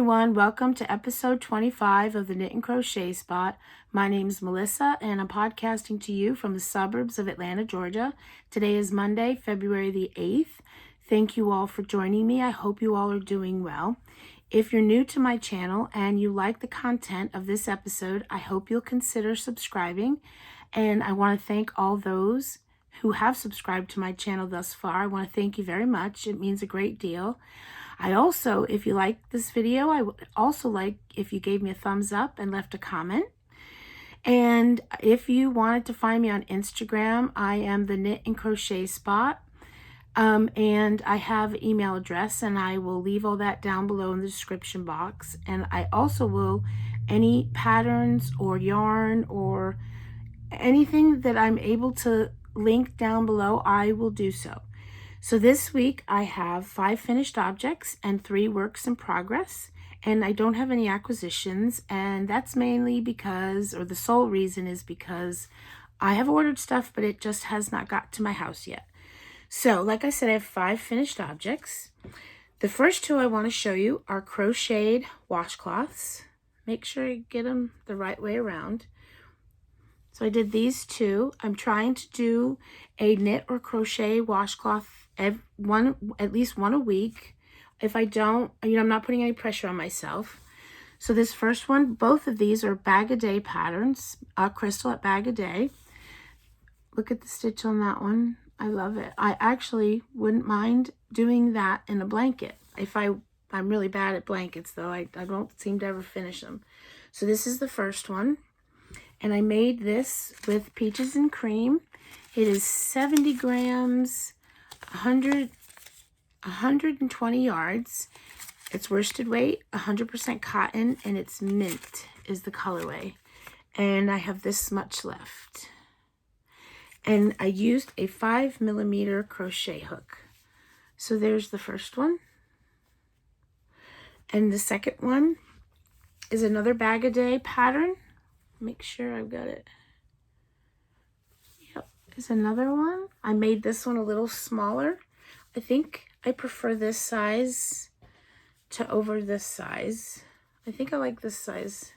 everyone, welcome to episode 25 of the Knit and Crochet Spot. My name is Melissa and I'm podcasting to you from the suburbs of Atlanta, Georgia. Today is Monday, February the 8th. Thank you all for joining me. I hope you all are doing well. If you're new to my channel and you like the content of this episode, I hope you'll consider subscribing. And I want to thank all those who have subscribed to my channel thus far. I want to thank you very much. It means a great deal. I also, if you like this video, I would also like if you gave me a thumbs up and left a comment. And if you wanted to find me on Instagram, I am the Knit and Crochet Spot. And I have an email address, and I will leave all that down below in the description box. And I also will, any patterns or yarn or anything that I'm able to link down below, I will do so. So this week I have 5 finished objects and 3 works in progress, and I don't have any acquisitions, and that's mainly because, or the sole reason is because I have ordered stuff, but it just has not got to my house yet. So like I said, I have 5 finished objects. The first 2 I want to show you are crocheted washcloths. Make sure you get them the right way around. So I did these 2. I'm trying to do a knit or crochet washcloth at least one a week. If I don't, I'm not putting any pressure on myself. So this first one, both of these are Bag a Day patterns, Crystal at Bag a Day. Look at the stitch on that one. I love it. I actually wouldn't mind doing that in a blanket. I'm really bad at blankets though. I don't seem to ever finish them. So this is the first one. And I made this with Peaches and Cream. It is 70 grams, 120 yards. It's worsted weight, 100% cotton, and it's mint is the colorway. And I have this much left. And I used a 5mm crochet hook. So there's the first one. And the second one is another Bag a Day pattern. Make sure I've got it. Yep, there's another one. I made this one a little smaller. I think I prefer this size to over this size. I think I like this size.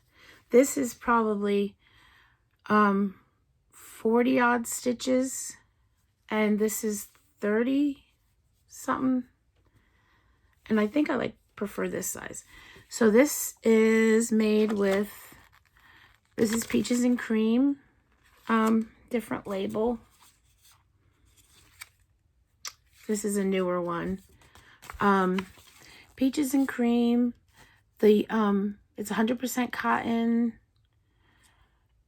This is probably 40 odd stitches, and this is 30 something. And I think I prefer this size. So this is made with, this is Peaches and Cream, different label. This is a newer one. Peaches and Cream. It's 100% cotton.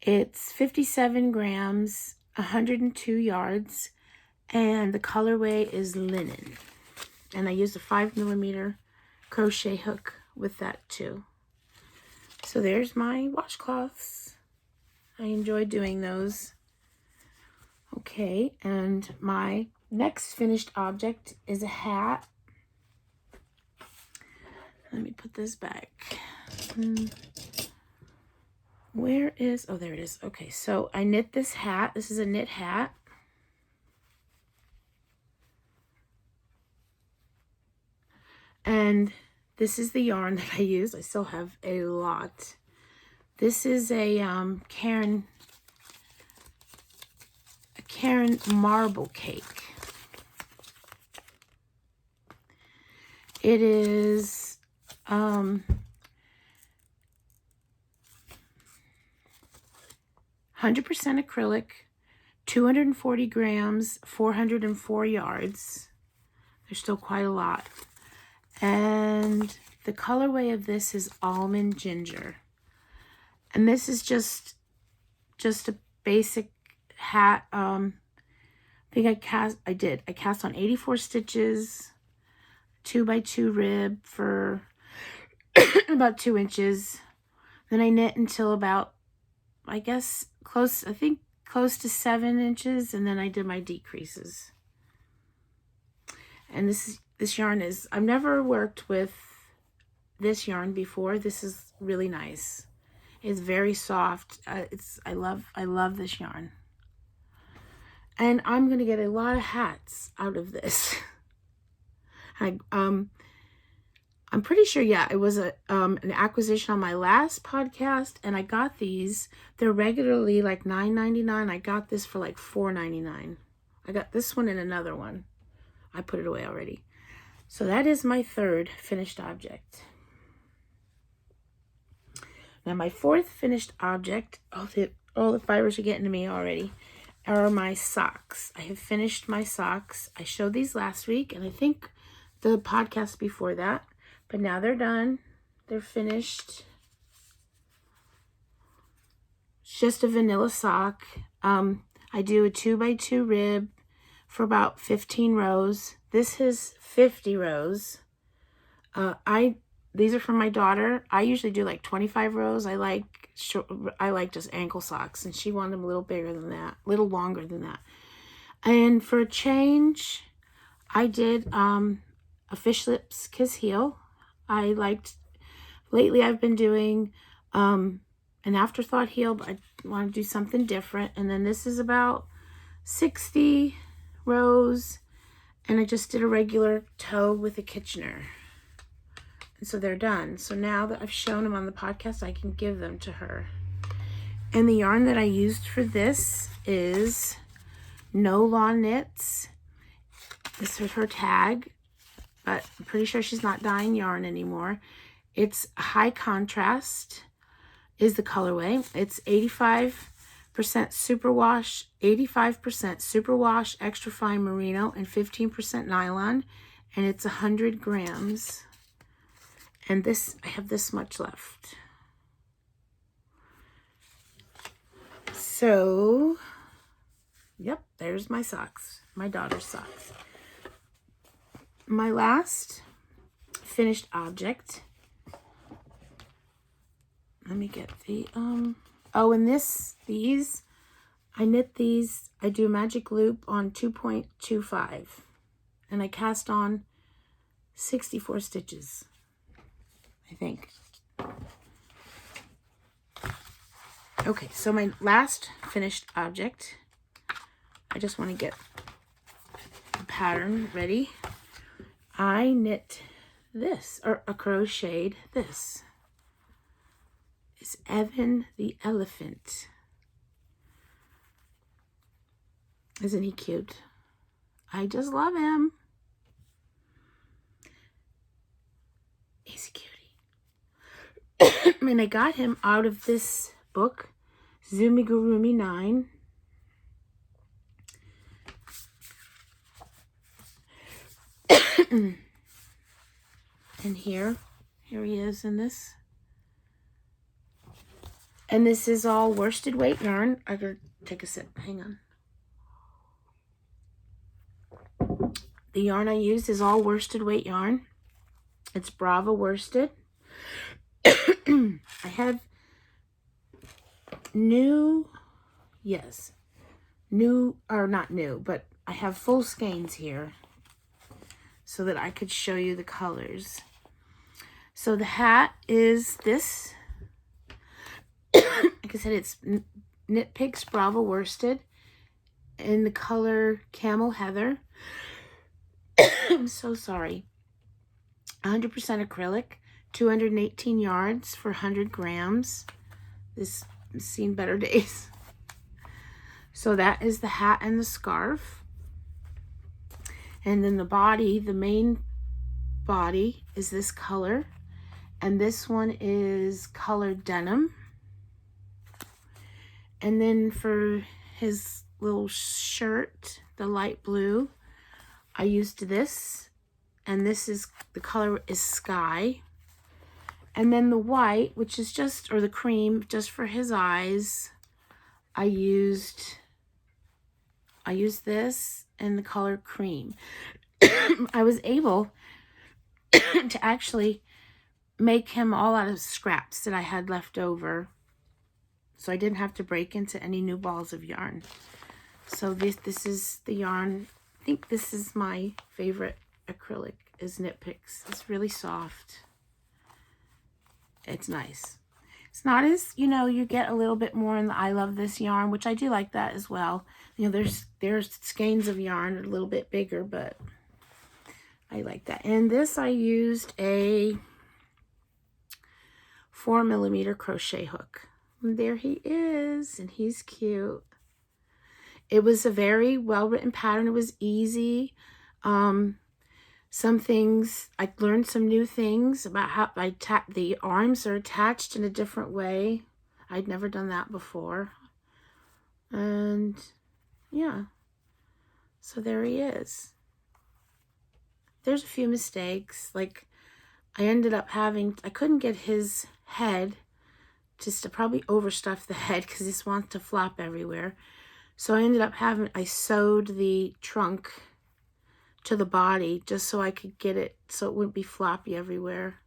It's 57 grams, 102 yards, and the colorway is linen. And I used a 5mm crochet hook with that too. So there's my washcloths. I enjoy doing those. Okay, and my next finished object is a hat. Let me put this back. Where is, oh, there it is. Okay, so I knit this hat. This is a knit hat. And this is the yarn that I use. I still have a lot. This is a Karen marble cake. It is 100% acrylic, 240 grams, 404 yards. There's still quite a lot. And the colorway of this is almond ginger. And this is just a basic hat. I think I cast on 84 stitches, 2x2 rib for about 2 inches. Then I knit until about, I guess, close to 7 inches, and then I did my decreases. And this yarn is, I've never worked with this yarn before. This is really nice. It's very soft. I love this yarn. And I'm gonna get a lot of hats out of this. I'm pretty sure, yeah, it was an acquisition on my last podcast, and I got these. They're regularly like $9.99. I got this for like $4.99. I got this one and another one. I put it away already. So that is my third finished object. Now my fourth finished object, all the fibers are getting to me already, are my socks. I have finished my socks. I showed these last week, and I think the podcast before that. But now they're done. They're finished. It's just a vanilla sock. I do a 2x2 rib for about 15 rows. This is 50 rows. These are for my daughter. I usually do like 25 rows. I like just ankle socks, and she wanted them a little bigger than that, a little longer than that. And for a change, I did a fish lips kiss heel. Lately I've been doing an afterthought heel, but I want to do something different. And then this is about 60 rows, and I just did a regular toe with a Kitchener. And so they're done. So now that I've shown them on the podcast, I can give them to her. And the yarn that I used for this is No Lawn Knits. This is her tag, but I'm pretty sure she's not dyeing yarn anymore. It's high contrast is the colorway. It's 85% superwash, 85% superwash, extra fine merino, and 15% nylon. And it's 100 grams. And this, I have this much left. So, yep, there's my socks, my daughter's socks. My last finished object. Let me get the, oh, and these, I knit these, I do a magic loop on 2.25, and I cast on 64 stitches, I think. Okay, so my last finished object, I just want to get the pattern ready. I knit this, or a crocheted this. It's Evan the elephant. Isn't he cute? I just love him. He's a cutie. And I got him out of this book, Zumigurumi 9. And here he is in this. And this is all worsted weight yarn. I gotta take a sip. Hang on. The yarn I use is all worsted weight yarn. It's Brava worsted. I have but I have full skeins here so that I could show you the colors. So the hat is this. Like I said, it's Knit Picks Brava worsted in the color Camel Heather. I'm so sorry. 100% acrylic, 218 yards for 100 grams. This has seen better days. So that is the hat and the scarf. And then the body, the main body is this color. And this one is colored denim. And then for his little shirt, the light blue, I used this. And this is, the color is Sky. And then the white, which is just, or the cream, just for his eyes, I used this in the color Cream. I was able to actually make him all out of scraps that I had left over. So I didn't have to break into any new balls of yarn. So this is the yarn. I think this is my favorite acrylic, is Knit Picks. It's really soft. It's nice. It's not as, you get a little bit more in the I Love This yarn, which I do like that as well. There's skeins of yarn a little bit bigger, but I like that. And this, I used a 4mm crochet hook. And there he is, and he's cute. It was a very well-written pattern. It was easy. Some things, I learned some new things about how the arms are attached in a different way. I'd never done that before. And yeah, so there he is. There's a few mistakes. Like, I ended up I couldn't get his head, just to probably overstuff the head because this wants to flop everywhere. So I ended up I sewed the trunk to the body just so I could get it so it wouldn't be floppy everywhere.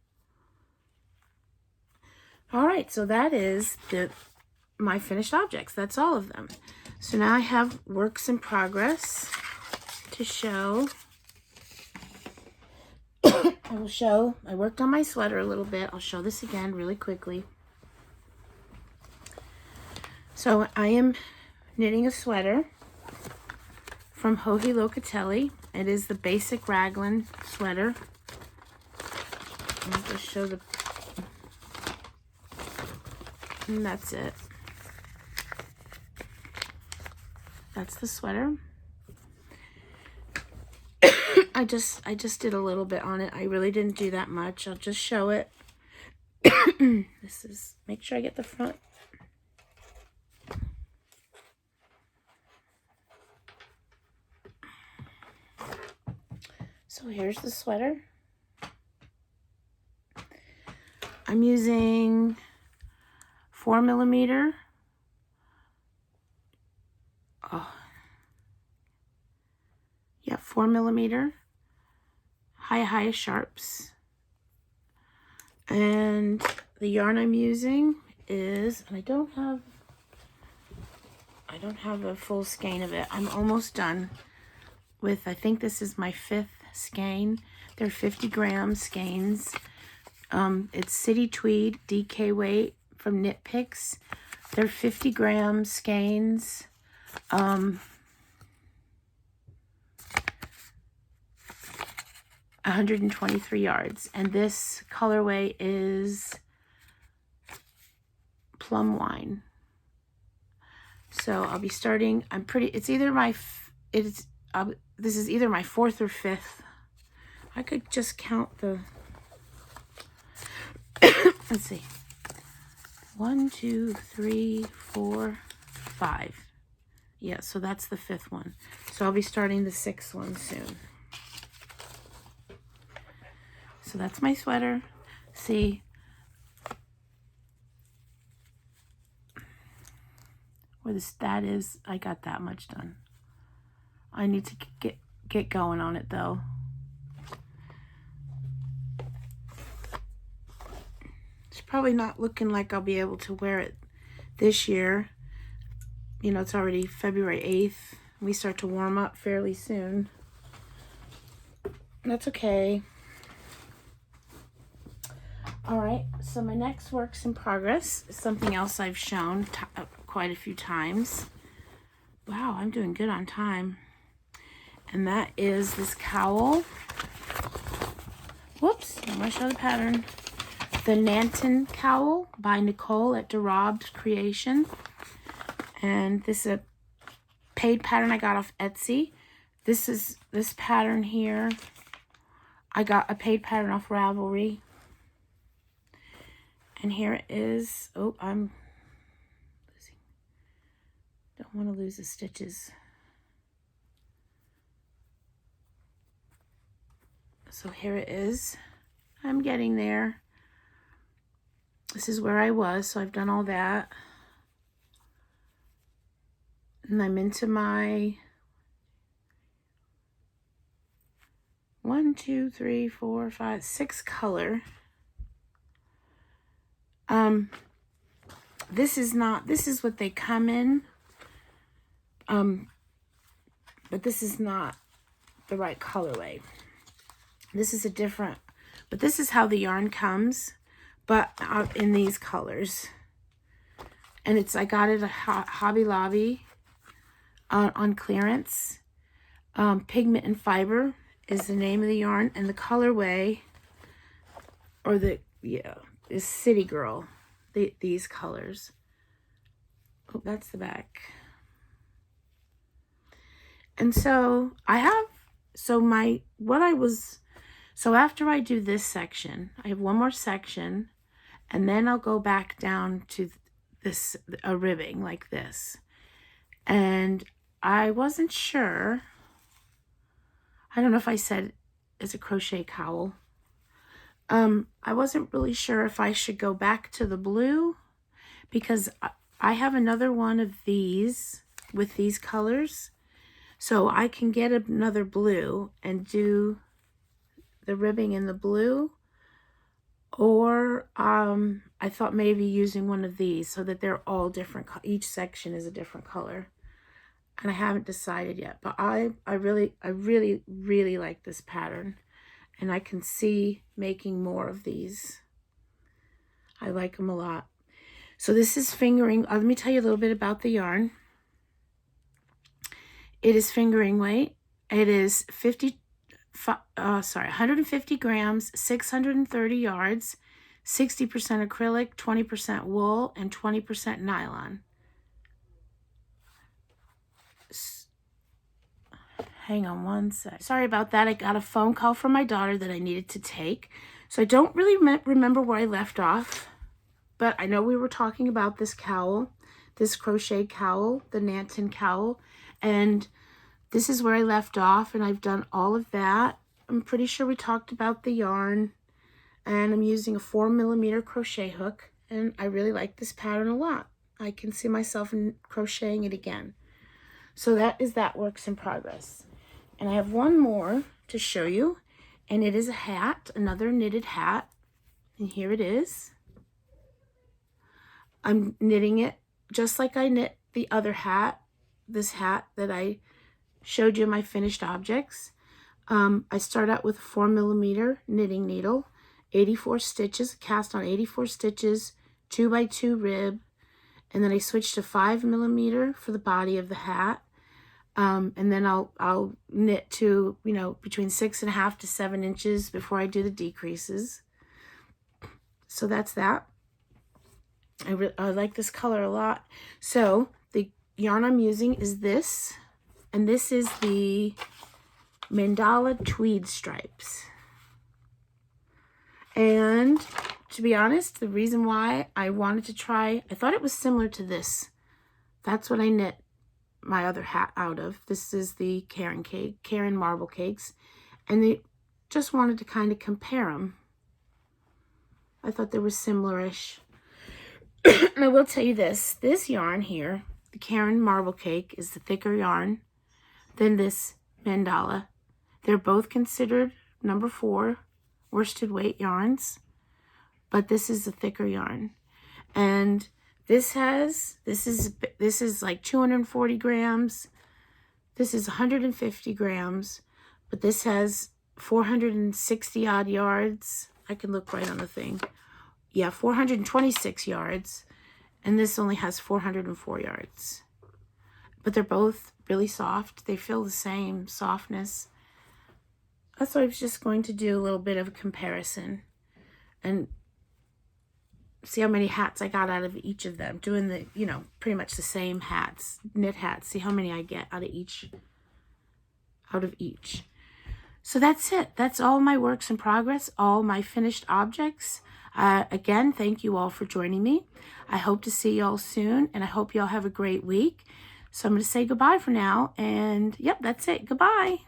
All right, so that is my finished objects. That's all of them. So now I have works in progress to show. I worked on my sweater a little bit. I'll show this again really quickly. So I am knitting a sweater from Joji Locatelli. It is the basic raglan sweater. I'll just show and that's it. That's the sweater. I just did a little bit on it. I really didn't do that much. I'll just show it. Make sure I get the front. So here's the sweater. I'm using 4mm. Yeah, 4mm high sharps. And the yarn I'm using is, and I don't have a full skein of it. I'm almost done with, I think this is my 5th skein. They're 50-gram skeins. It's City Tweed DK weight from Knit Picks. They're 50-gram skeins. 123 yards. And this colorway is Plum Wine. So I'll be starting, this is either my 4th or 5th. I could just count the, let's see, 1, 2, 3, 4, 5. Yeah, so that's the 5th one. So I'll be starting the 6th one soon. So that's my sweater. See, where that is, I got that much done. I need to get going on it though. It's probably not looking like I'll be able to wear it this year. You know, it's already February 8th. We start to warm up fairly soon. That's okay. All right, so my next works in progress is something else I've shown quite a few times. Wow, I'm doing good on time. And that is this cowl. Whoops, I'm gonna show the pattern. The Nanton cowl by Nicole at DeRob's Creation. And this is a paid pattern I got off Etsy. This pattern here, I got a paid pattern off Ravelry. And here it is. Oh, I'm losing. Don't want to lose the stitches. So here it is. I'm getting there. This is where I was, so I've done all that. And I'm into my 1, 2, 3, 4, 5, 6 color. This is what they come in. But this is not the right colorway. This is but this is how the yarn comes, but in these colors. And I got it at Hobby Lobby on clearance. Pigment and Fiber. is the name of the yarn, and the colorway, or is City Girl. These colors. Oh, that's the back. And so after I do this section, I have one more section, and then I'll go back down to a ribbing like this. And I wasn't sure. I don't know if I said it's a crochet cowl. I wasn't really sure if I should go back to the blue, because I have another one of these with these colors. So I can get another blue and do the ribbing in the blue. Or I thought maybe using one of these so that they're all different. Each section is a different color. And I haven't decided yet. But I really like this pattern. And I can see making more of these. I like them a lot. So this is fingering. Let me tell you a little bit about the yarn. It is fingering weight. It is 150 grams, 630 yards, 60% acrylic, 20% wool, and 20% nylon. Hang on one sec. Sorry about that. I got a phone call from my daughter that I needed to take. So I don't really remember where I left off, but I know we were talking about this cowl, this crochet cowl, the Nanton cowl, and this is where I left off, and I've done all of that. I'm pretty sure we talked about the yarn, and I'm using a 4mm crochet hook, and I really like this pattern a lot. I can see myself crocheting it again. So that is that works in progress. And I have one more to show you, and it is a hat, another knitted hat, and here it is. I'm knitting it just like I knit the other hat, this hat that I showed you my finished objects. I start out with a 4mm knitting needle, 84 stitches, cast on 84 stitches, 2x2 rib, and then I switch to 5mm for the body of the hat. And then I'll knit to, between 6.5 to 7 inches before I do the decreases. So that's that. I like this color a lot. So the yarn I'm using is this, and this is the Mandala Tweed Stripes. And to be honest, the reason why I wanted to try, I thought it was similar to this. That's what I knit my other hat out of. This is the Karen Marble Cakes, and they just wanted to kind of compare them. I thought they were similar-ish. And I will tell you this yarn here, the Karen Marble Cake, is the thicker yarn than this Mandala. They're both considered number 4 worsted weight yarns, but this is the thicker yarn. And this is like 240 grams. This is 150 grams, but this has 460 odd yards. I can look right on the thing. Yeah, 426 yards, and this only has 404 yards. But they're both really soft. They feel the same softness. That's why I was just going to do a little bit of a comparison and see how many hats I got out of each of them. Doing the, pretty much the same hats, knit hats. See how many I get out of each. So that's it. That's all my works in progress, all my finished objects. Again, thank you all for joining me. I hope to see you all soon, and I hope you all have a great week. So I'm going to say goodbye for now, and yep, that's it. Goodbye.